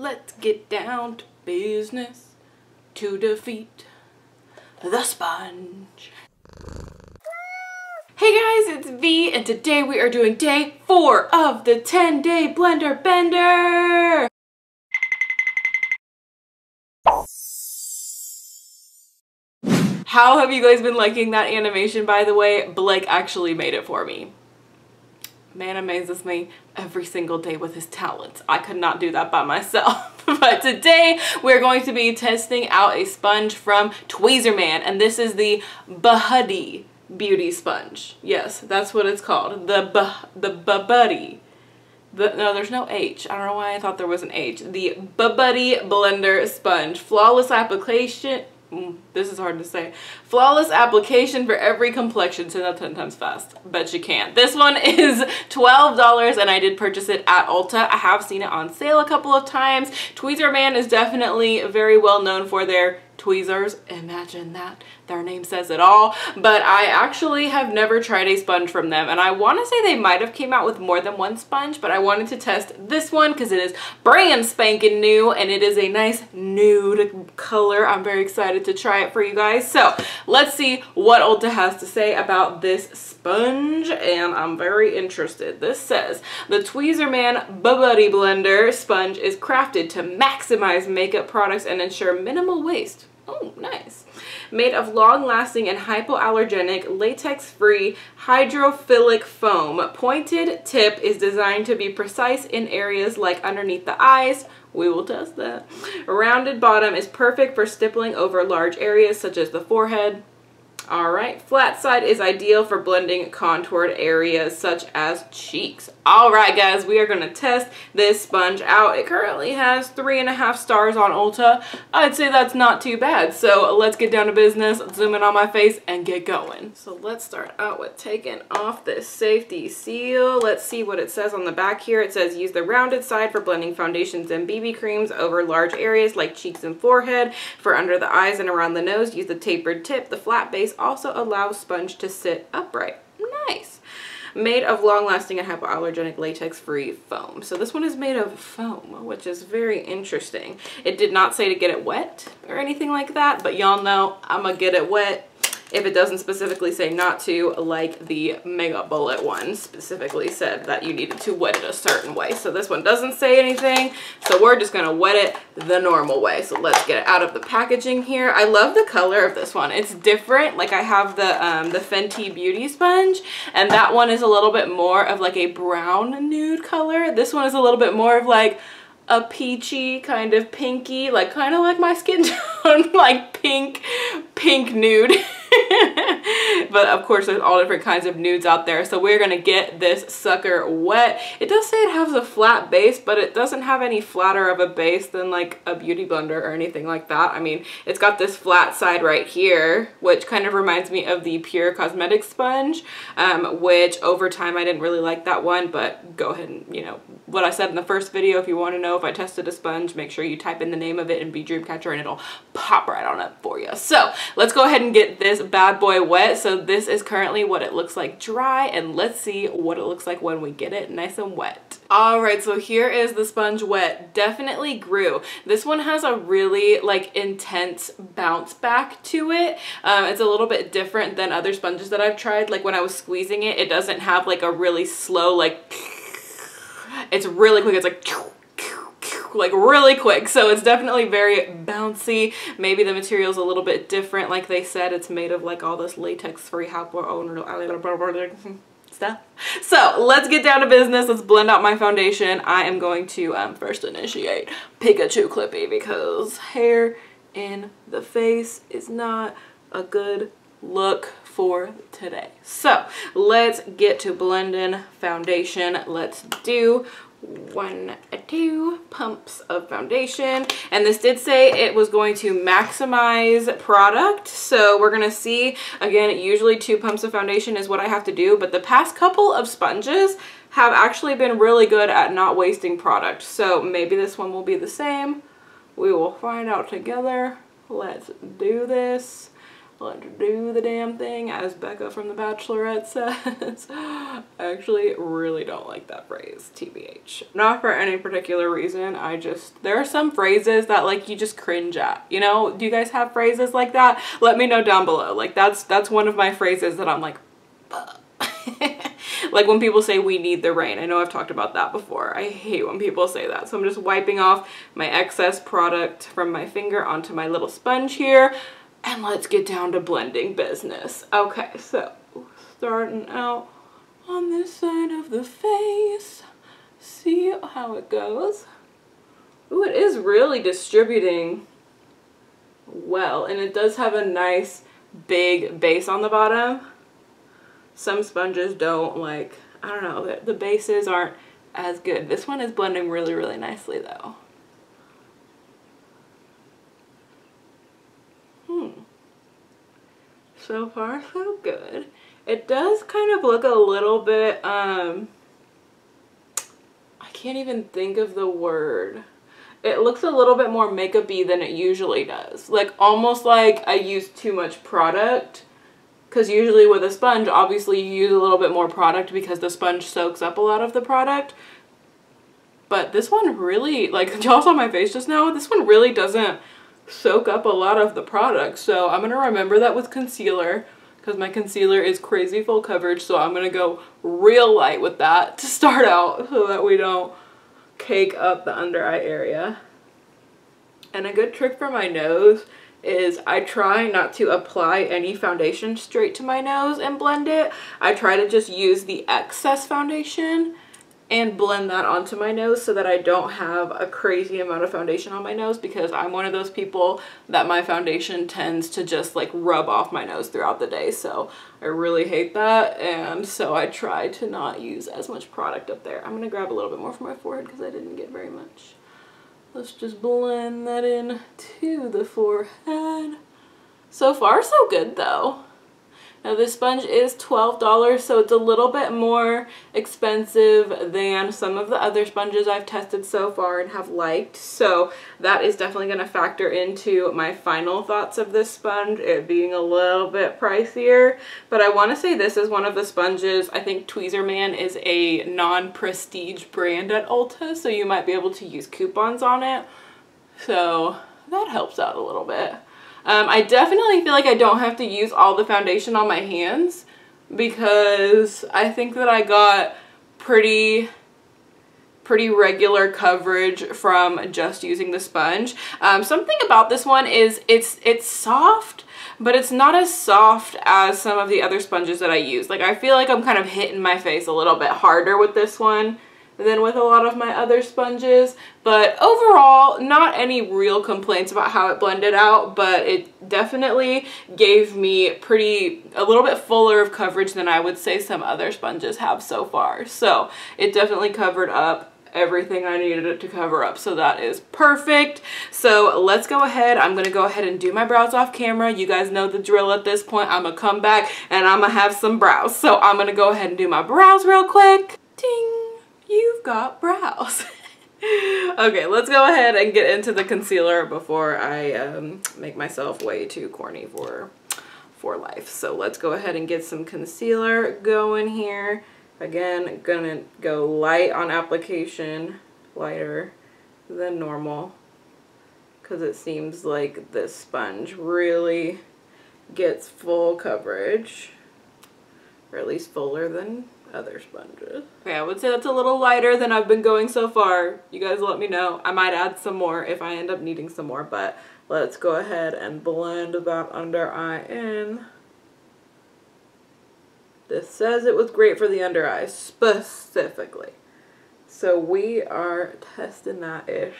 let's get down to business to defeat the sponge. Hey guys, it's V, and today we are doing day 4 of the 10-day blender bender. How have you guys been liking that animation, by the way? Blake actually made it for me. Man amazes me every single day with his talents. I could not do that by myself. But today we're going to be testing out a sponge from Tweezerman, and this is the Bbuddy beauty sponge. Yes, that's what it's called. The Bbuddy. No, there's no H. I don't know why I thought there was an H. The Bbuddy blender sponge. Flawless application. This is hard to say. Flawless application for every complexion. Say that 10 times fast. Bet you can. This one is $12 and I did purchase it at Ulta. I have seen it on sale a couple of times. Tweezerman is definitely very well known for their tweezers. Imagine that. Their name says it all. But I actually have never tried a sponge from them, and I want to say they might have came out with more than one sponge, but I wanted to test this one because it is brand spanking new and it is a nice nude color. I'm very excited to try it for you guys. So let's see what Ulta has to say about this sponge, and I'm very interested. This says the Tweezerman Bbuddy blender sponge is crafted to maximize makeup products and ensure minimal waste. Oh, nice. Made of long-lasting and hypoallergenic, latex-free, hydrophilic foam. Pointed tip is designed to be precise in areas like underneath the eyes. We will test that. Rounded bottom is perfect for stippling over large areas such as the forehead. Alright, flat side is ideal for blending contoured areas such as cheeks. Alright guys, we are going to test this sponge out. It currently has 3.5 stars on Ulta. I'd say that's not too bad. So let's get down to business, zoom in on my face, and get going. So let's start out with taking off this safety seal. Let's see what it says on the back here. It says use the rounded side for blending foundations and BB creams over large areas like cheeks and forehead. For under the eyes and around the nose, use the tapered tip. The flat base also allows sponge to sit upright. Nice. Made of long-lasting and hypoallergenic latex-free foam. So this one is made of foam, which is very interesting. It did not say to get it wet or anything like that, but y'all know I'm gonna get it wet if it doesn't specifically say not to, like the Mega Bullet one specifically said that you needed to wet it a certain way. So this one doesn't say anything, so we're just gonna wet it the normal way. So let's get it out of the packaging here. I love the color of this one. It's different. Like I have the Fenty Beauty sponge, and that one is a little bit more of like a brown nude color. This one is a little bit more of like a peachy kind of pinky, like kind of like my skin tone, like pink nude. But of course there's all different kinds of nudes out there, so we're gonna get this sucker wet. It does say it has a flat base, but it doesn't have any flatter of a base than like a beauty blender or anything like that. I mean, it's got this flat side right here, which kind of reminds me of the Pure Cosmetics sponge, which over time I didn't really like that one, but go ahead and, you know, what I said in the first video, if you want to know if I tested a sponge, make sure you type in the name of it in Viidreamcatcher and it'll pop right on up for you. So let's go ahead and get this bad boy wet. So this is currently what it looks like dry, and let's see what it looks like when we get it nice and wet. Alright, so here is the sponge wet. Definitely grew. This one has a really like intense bounce back to it. It's a little bit different than other sponges that I've tried. Like when I was squeezing it, it doesn't have like a really slow like, it's really quick. It's like really quick, so it's definitely very bouncy. Maybe the material's a little bit different. Like they said, it's made of like all this latex-free stuff. So let's get down to business. Let's blend out my foundation. I am going to first initiate Pikachu Clippy because hair in the face is not a good look for today. So let's get to blending foundation. Let's do 2 pumps of foundation, and this did say it was going to maximize product, so we're gonna see. Again, usually 2 pumps of foundation is what I have to do, but the past couple of sponges have actually been really good at not wasting product, so maybe this one will be the same. We will find out together. Let's do this. Let's do the damn thing, as Becca from The Bachelorette says. I actually really don't like that phrase, TBH. Not for any particular reason, there are some phrases that like you just cringe at, you know? Do you guys have phrases like that? Let me know down below. Like that's one of my phrases that I'm like, like when people say we need the rain. I know I've talked about that before. I hate when people say that. So I'm just wiping off my excess product from my finger onto my little sponge here. And let's get down to blending business. Okay, so starting out on this side of the face. See how it goes. Ooh, it is really distributing well. And it does have a nice big base on the bottom. Some sponges don't, like, I don't know, the bases aren't as good. This one is blending really, really nicely though. So far, so good. It does kind of look a little bit, I can't even think of the word. It looks a little bit more makeup-y than it usually does. Like, almost like I use too much product. Because usually with a sponge, obviously you use a little bit more product because the sponge soaks up a lot of the product. But this one really, like, y'all saw my face just now, this one really doesn't soak up a lot of the product. So I'm gonna remember that with concealer, because my concealer is crazy full coverage, so I'm gonna go real light with that to start out so that we don't cake up the under eye area. And a good trick for my nose is I try not to apply any foundation straight to my nose and blend it. I try to just use the excess foundation and blend that onto my nose so that I don't have a crazy amount of foundation on my nose, because I'm one of those people that my foundation tends to just like rub off my nose throughout the day. So I really hate that, and so I try to not use as much product up there. I'm gonna grab a little bit more from my forehead because I didn't get very much. Let's just blend that in to the forehead. So far so good though. Now this sponge is $12, so it's a little bit more expensive than some of the other sponges I've tested so far and have liked. So that is definitely going to factor into my final thoughts of this sponge, it being a little bit pricier. But I want to say this is one of the sponges, I think Tweezerman is a non-prestige brand at Ulta, so you might be able to use coupons on it. So that helps out a little bit. I definitely feel like I don't have to use all the foundation on my hands, because I think that I got pretty regular coverage from just using the sponge. Something about this one is it's soft, but it's not as soft as some of the other sponges that I use. Like, I feel like I'm kind of hitting my face a little bit harder with this one than with a lot of my other sponges. But overall, not any real complaints about how it blended out, but it definitely gave me a little bit fuller of coverage than I would say some other sponges have so far. So it definitely covered up everything I needed it to cover up, so that is perfect. So let's go ahead. I'm gonna go ahead and do my brows off camera. You guys know the drill at this point. I'm gonna come back and I'm gonna have some brows. So I'm gonna go ahead and do my brows real quick. Ding! You've got brows. Okay, let's go ahead and get into the concealer before I make myself way too corny for life. So let's go ahead and get some concealer going here. Again, gonna go light on application, lighter than normal, because it seems like this sponge really gets full coverage, or at least fuller than other sponges. Okay, I would say that's a little lighter than I've been going so far. You guys let me know. I might add some more if I end up needing some more, but let's go ahead and blend that under eye in. This says it was great for the under eyes specifically, so we are testing that-ish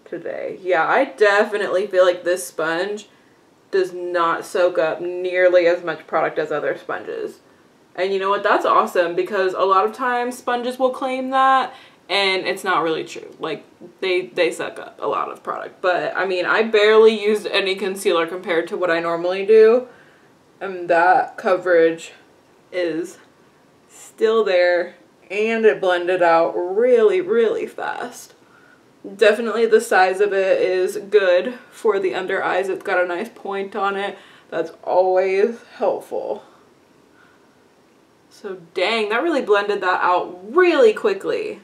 today. Yeah, I definitely feel like this sponge does not soak up nearly as much product as other sponges. And you know what? That's awesome, because a lot of times sponges will claim that, and it's not really true. Like, they suck up a lot of product. But, I mean, I barely used any concealer compared to what I normally do. And that coverage is still there, and it blended out really, really fast. Definitely the size of it is good for the under eyes. It's got a nice point on it. That's always helpful. So dang, that really blended that out really quickly.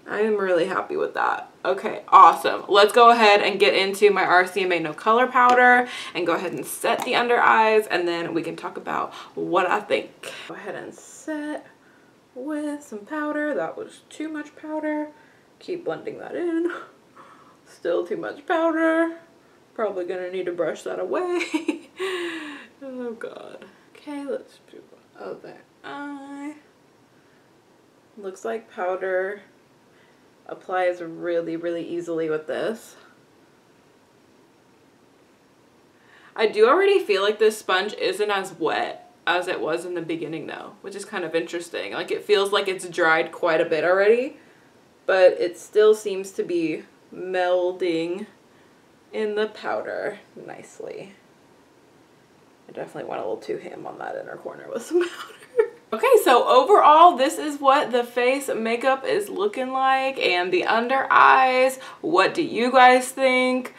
I am really happy with that. Okay, awesome. Let's go ahead and get into my RCMA No Color Powder and go ahead and set the under eyes, and then we can talk about what I think. Go ahead and set with some powder. That was too much powder. Keep blending that in. Still too much powder. Probably gonna need to brush that away. Oh God. Okay, let's do other eye. Looks like powder applies really, really easily with this. I do already feel like this sponge isn't as wet as it was in the beginning though, which is kind of interesting. Like it feels like it's dried quite a bit already, but it still seems to be melding in the powder nicely. I definitely went a little too ham on that inner corner with some powder. Okay, so overall, this is what the face makeup is looking like, and the under eyes. What do you guys think?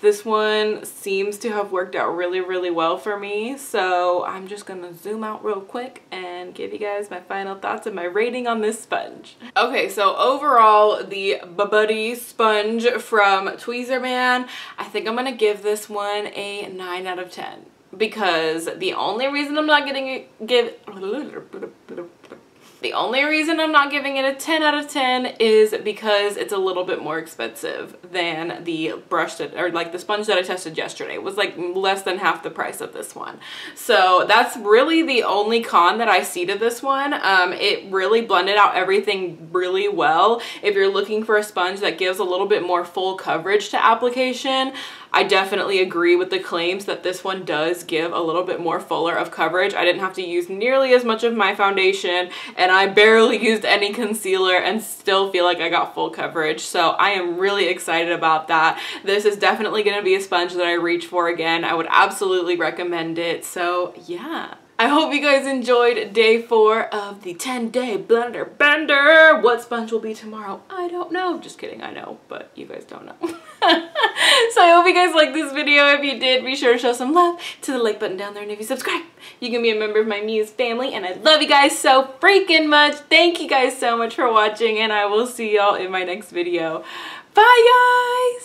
This one seems to have worked out really, really well for me, so I'm just gonna zoom out real quick and give you guys my final thoughts and my rating on this sponge. Okay, so overall, the Bbuddy sponge from Tweezerman, I think I'm gonna give this one a 9 out of 10. Because the only reason I'm not giving it a 10 out of 10 is because it's a little bit more expensive than the brush that, or like the sponge that I tested yesterday. It was like less than half the price of this one. So that's really the only con that I see to this one. It really blended out everything really well. If you're looking for a sponge that gives a little bit more full coverage to application, I definitely agree with the claims that this one does give a little bit more fuller of coverage. I didn't have to use nearly as much of my foundation, and I barely used any concealer and still feel like I got full coverage. So I am really excited about that. This is definitely going to be a sponge that I reach for again. I would absolutely recommend it. So yeah. I hope you guys enjoyed day 4 of the 10-day blender bender. What sponge will be tomorrow? I don't know. Just kidding, I know, but you guys don't know. So I hope you guys liked this video. If you did, be sure to show some love to the like button down there, and if you subscribe, you can be a member of my Muse family, and I love you guys so freaking much. Thank you guys so much for watching, and I will see y'all in my next video. Bye, guys!